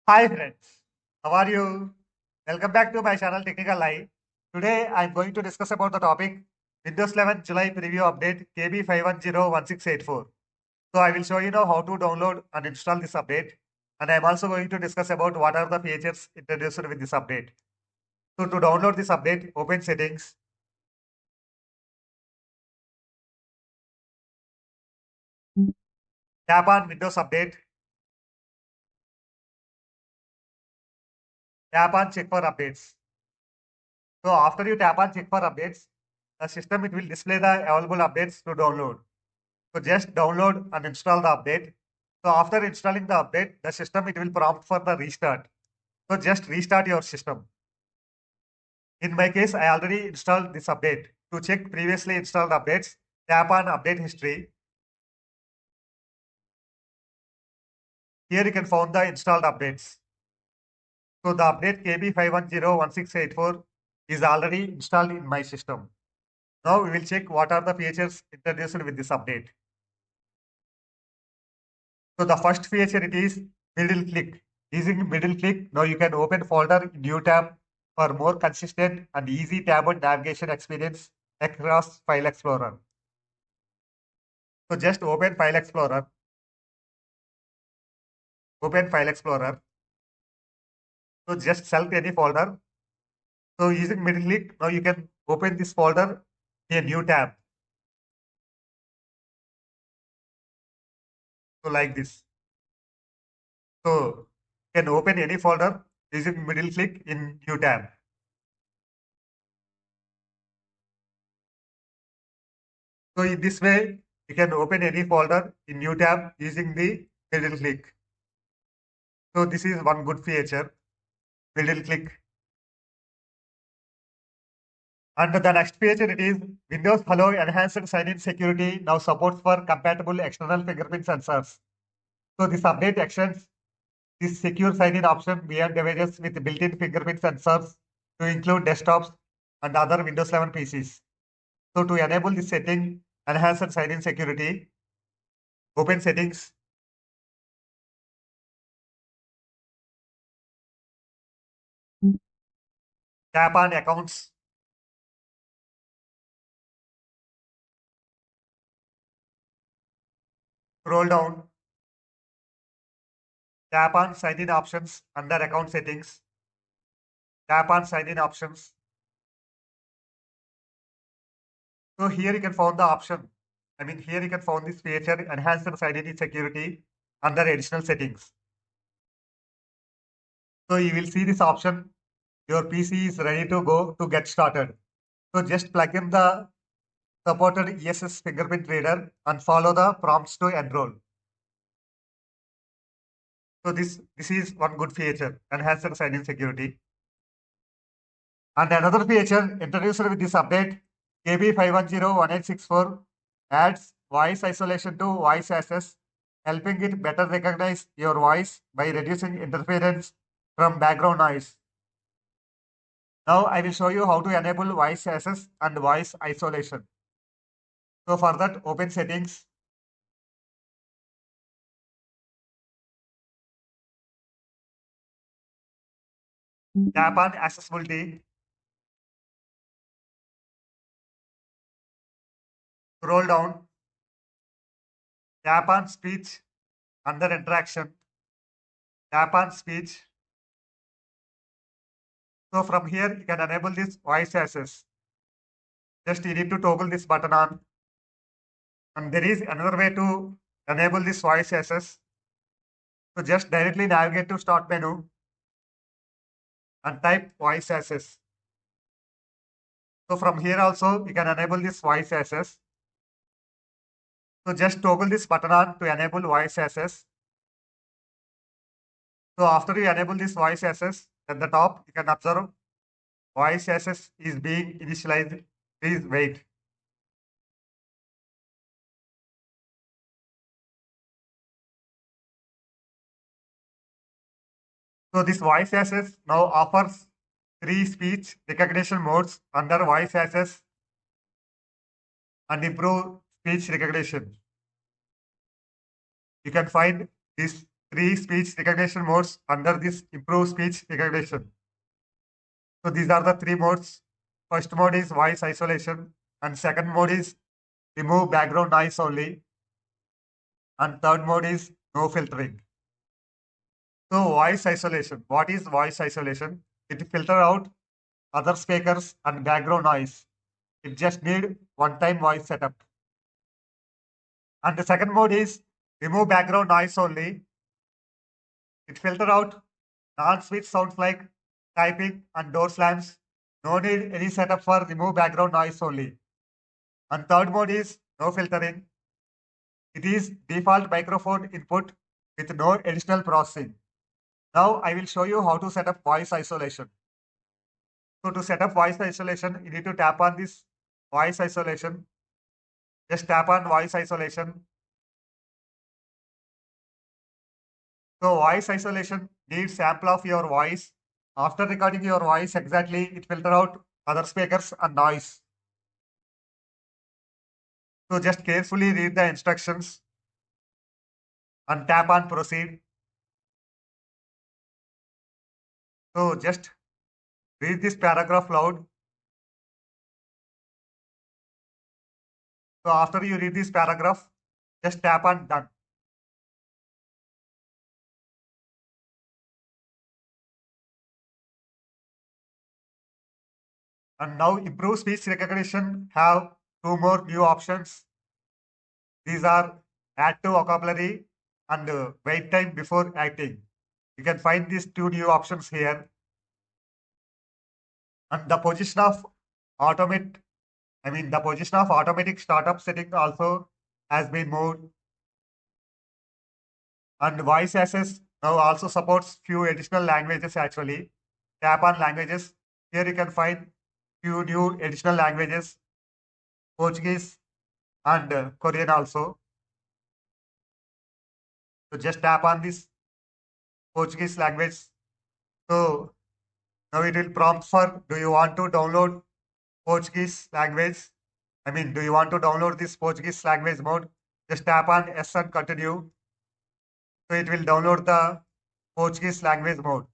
Hi friends, how are you? Welcome back to my channel Technical Live. Today I am going to discuss about the topic Windows 11 July preview update KB5101684. So I will show you now how to download and install this update, and I am also going to discuss about what are the features introduced with this update. So to download this update, open settings, tap on Windows Update, tap on check for updates. So after you tap on check for updates, the system it will display the available updates to download. So just download and install the update. So after installing the update, the system it will prompt for the restart. So just restart your system. In my case, I already installed this update. To check previously installed updates, tap on update history. Here you can find the installed updates. So the update KB5101684 is already installed in my system. Now we will check what are the features introduced with this update. So the first feature it is middle click. Using middle click, now you can open folder in new tab for more consistent and easy tab and navigation experience across File Explorer. So just open File Explorer. Open File Explorer. So just select any folder. So using middle click, now you can open this folder in a new tab. So like this. So you can open any folder using middle click in new tab. So in this way, you can open any folder in new tab using the middle click. So this is one good feature, middle click. And the next feature it is Windows Hello Enhanced Sign-in Security now supports for compatible external fingerprint sensors. So this update extends this secure sign-in option beyond devices with built-in fingerprint sensors to include desktops and other Windows 11 PCs. So to enable this setting, enhanced sign-in security, open settings, tap on accounts, scroll down, tap on sign-in options under account settings, tap on sign-in options. So here you can find the option. Here you can find this feature, enhanced sign-in security under additional settings. So you will see this option. Your PC is ready to go to get started. So just plug in the supported ESS fingerprint reader and follow the prompts to enroll. So this is one good feature, enhanced sign-in security. And another feature introduced with this update, KB5101864 adds voice isolation to voice access, helping it better recognize your voice by reducing interference from background noise. Now I will show you how to enable voice access and voice isolation. So for that, open settings, tap on accessibility, scroll down, tap on speech under interaction, tap on speech. So from here, you can enable this voice access. Just you need to toggle this button on. And there is another way to enable this voice access. So just directly navigate to start menu and type voice access. So from here also, you can enable this voice access. So just toggle this button on to enable voice access. So after you enable this voice access, at the top, you can observe voice access is being initialized. Please wait. So this voice access now offers 3 speech recognition modes under voice access and improve speech recognition. You can find these three speech recognition modes under this improved speech recognition. So these are the three modes. First mode is voice isolation, and second mode is remove background noise only, and third mode is no filtering. So voice isolation. What is voice isolation? It filter out other speakers and background noise. It just need one-time voice setup. And the second mode is remove background noise only. It filter out non-switch sounds like typing and door slams. No need any setup for remove background noise only. And third mode is no filtering. It is default microphone input with no additional processing. Now I will show you how to set up voice isolation. So to set up voice isolation, you need to tap on this voice isolation. Just tap on voice isolation. So voice isolation needs sample of your voice. After recording your voice exactly, it filter out other speakers and noise. So just carefully read the instructions and tap on proceed. So just read this paragraph loud. So after you read this paragraph, just tap on done. And now improve speech recognition have two more new options. These are add to vocabulary and wait time before acting. You can find these two new options here. And the position of the position of automatic startup setting also has been moved. And voice access now also supports few additional languages actually. Tap on languages. Here you can find few new additional languages, Portuguese and Korean also. So just tap on this Portuguese language. So now it will prompt for, do you want to download Portuguese language? Do you want to download this Portuguese language mode? Just tap on yes and continue. So it will download the Portuguese language mode.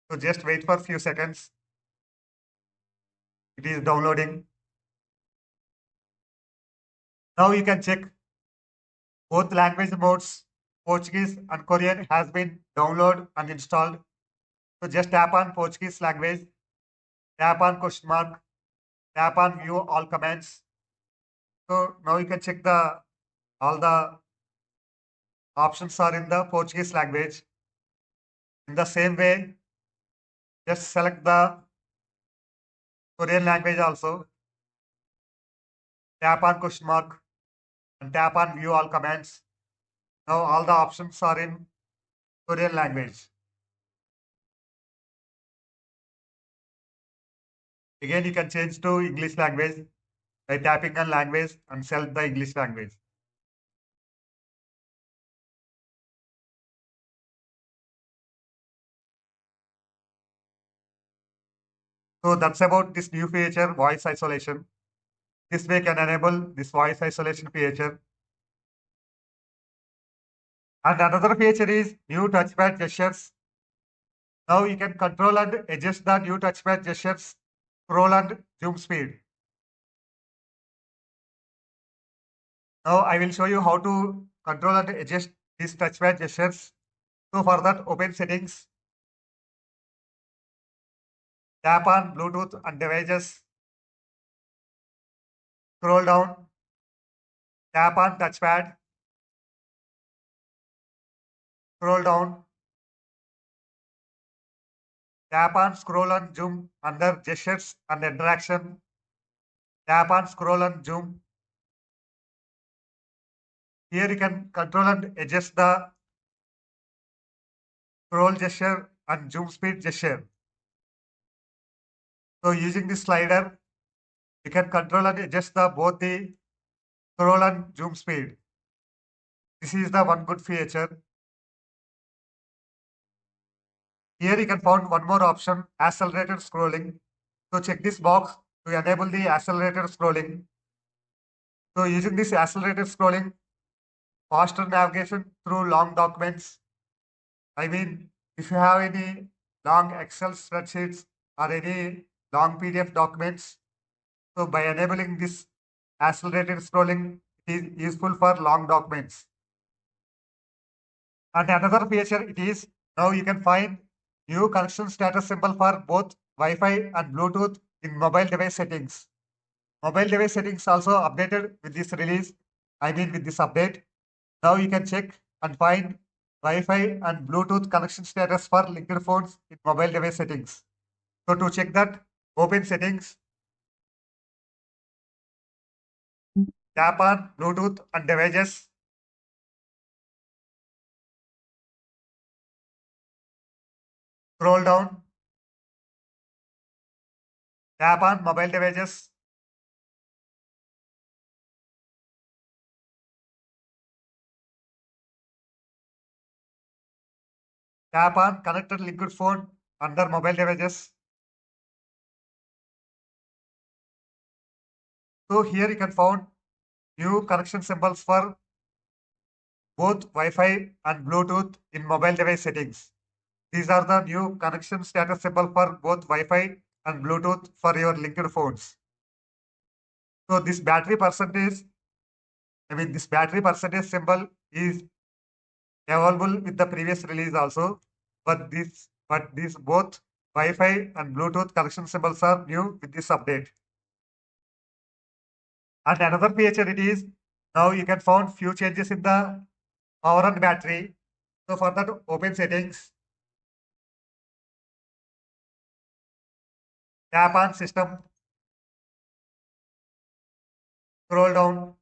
So just wait for a few seconds. It is downloading. Now you can check both language modes, Portuguese and Korean has been downloaded and installed. So just tap on Portuguese language, tap on question mark, tap on view all commands. So now you can check all the options are in the Portuguese language. In the same way, just select the Korean language also. Tap on question mark and tap on view all commands. Now all the options are in Korean language. Again, you can change to English language by tapping on language and select the English language. So that's about this new feature, voice isolation. This way can enable this voice isolation feature. And another feature is new touchpad gestures. Now you can control and adjust the new touchpad gestures, scroll and zoom speed. Now I will show you how to control and adjust these touchpad gestures. So for that, open settings, tap on Bluetooth and devices, scroll down, tap on touchpad, scroll down, tap on scroll and zoom under gestures and interaction, tap on scroll and zoom. Here you can control and adjust the scroll gesture and zoom speed gesture. So using this slider, you can control and adjust both the scroll and zoom speed. This is the one good feature. Here you can find one more option, accelerated scrolling. So check this box to enable the accelerated scrolling. So using this accelerated scrolling, faster navigation through long documents. I mean, if you have any long Excel spreadsheets or any long PDF documents, so by enabling this accelerated scrolling, it is useful for long documents. And another feature it is now you can find new connection status symbol for both Wi-Fi and Bluetooth in mobile device settings. Mobile device settings also updated with this release. I mean with this update. Now you can check and find Wi-Fi and Bluetooth connection status for linked phones in mobile device settings. So to check that, open settings, tap on Bluetooth and devices, scroll down, tap on mobile devices, tap on connected liquid phone under mobile devices. So here you can find new connection symbols for both Wi-Fi and Bluetooth in mobile device settings. These are the new connection status symbol for both Wi-Fi and Bluetooth for your linked phones. So this battery percentage symbol is available with the previous release also, but these both Wi-Fi and Bluetooth connection symbols are new with this update. And another feature it is now you can find few changes in the power and battery. So for that, open settings, tap on system, scroll down,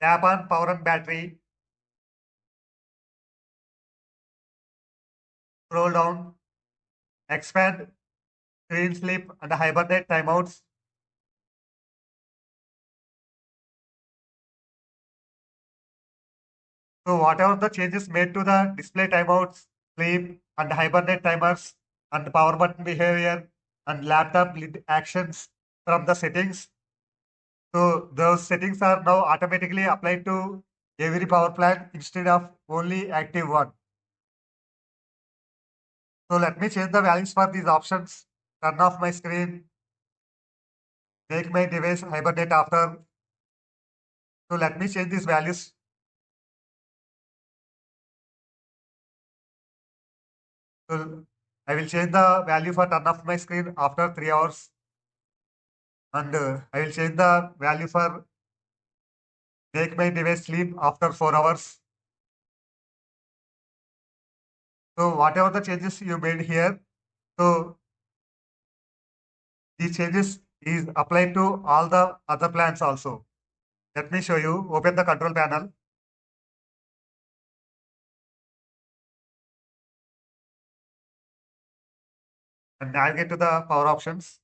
tap on power and battery, scroll down, expand screen sleep and hibernate timeouts. So whatever the changes made to the display timeouts, sleep and hibernate timers and power button behavior and laptop lid actions from the settings. So those settings are now automatically applied to every power plant instead of only active one. So let me change the values for these options. Turn off my screen, make my device hibernate after. So let me change these values. So I will change the value for turn off my screen after 3 hours. And I will change the value for make my device sleep after 4 hours. So whatever the changes you made here, so these changes is applied to all the other plans also. Let me show you. Open the control panel and navigate to the power options.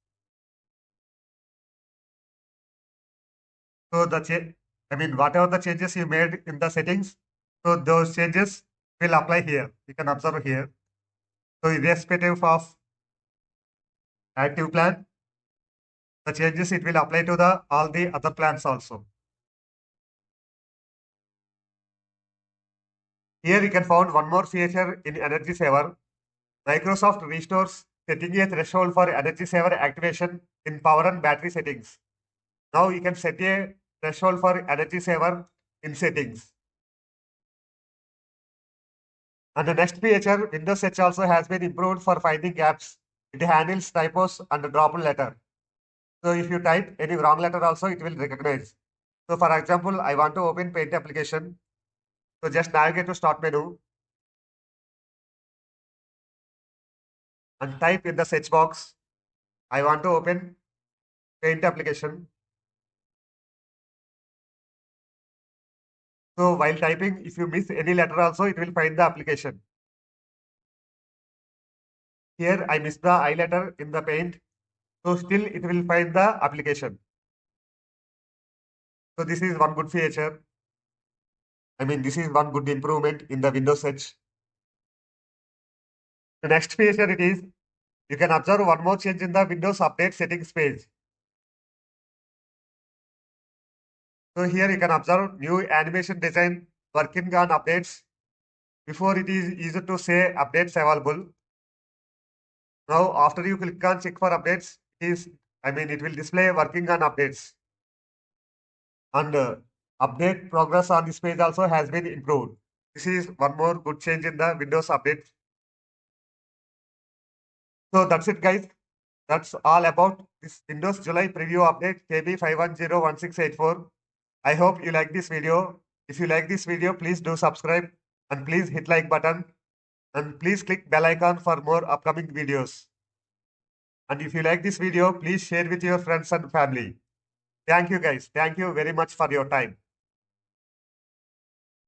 So whatever the changes you made in the settings, so those changes will apply here. You can observe here. So irrespective of active plan, the changes it will apply to the all the other plans also. Here you can find one more feature in Energy Saver. Microsoft restores setting a threshold for Energy Saver activation in power and battery settings. Now you can set a threshold for Energy Saver in settings. And the next feature, Windows Search also has been improved for finding gaps. It handles typos and dropped letter. So if you type any wrong letter also, it will recognize. So for example, I want to open Paint application. So just navigate to Start menu and type in the search box, I want to open Paint application. So while typing, if you miss any letter also, it will find the application. Here I missed the I letter in the Paint. So still it will find the application. So this is one good feature. This is one good improvement in the Windows Search. The next feature it is, you can observe one more change in the Windows Update settings page. So here you can observe new animation design working on updates. Before it is easy to say updates available. Now after you click on check for updates, it will display working on updates. And update progress on this page also has been improved. This is one more good change in the Windows update. So that's it, guys. That's all about this Windows July preview update KB5101684. I hope you like this video. If you like this video, please do subscribe and please hit like button and please click bell icon for more upcoming videos. And if you like this video, please share with your friends and family. Thank you, guys. Thank you very much for your time.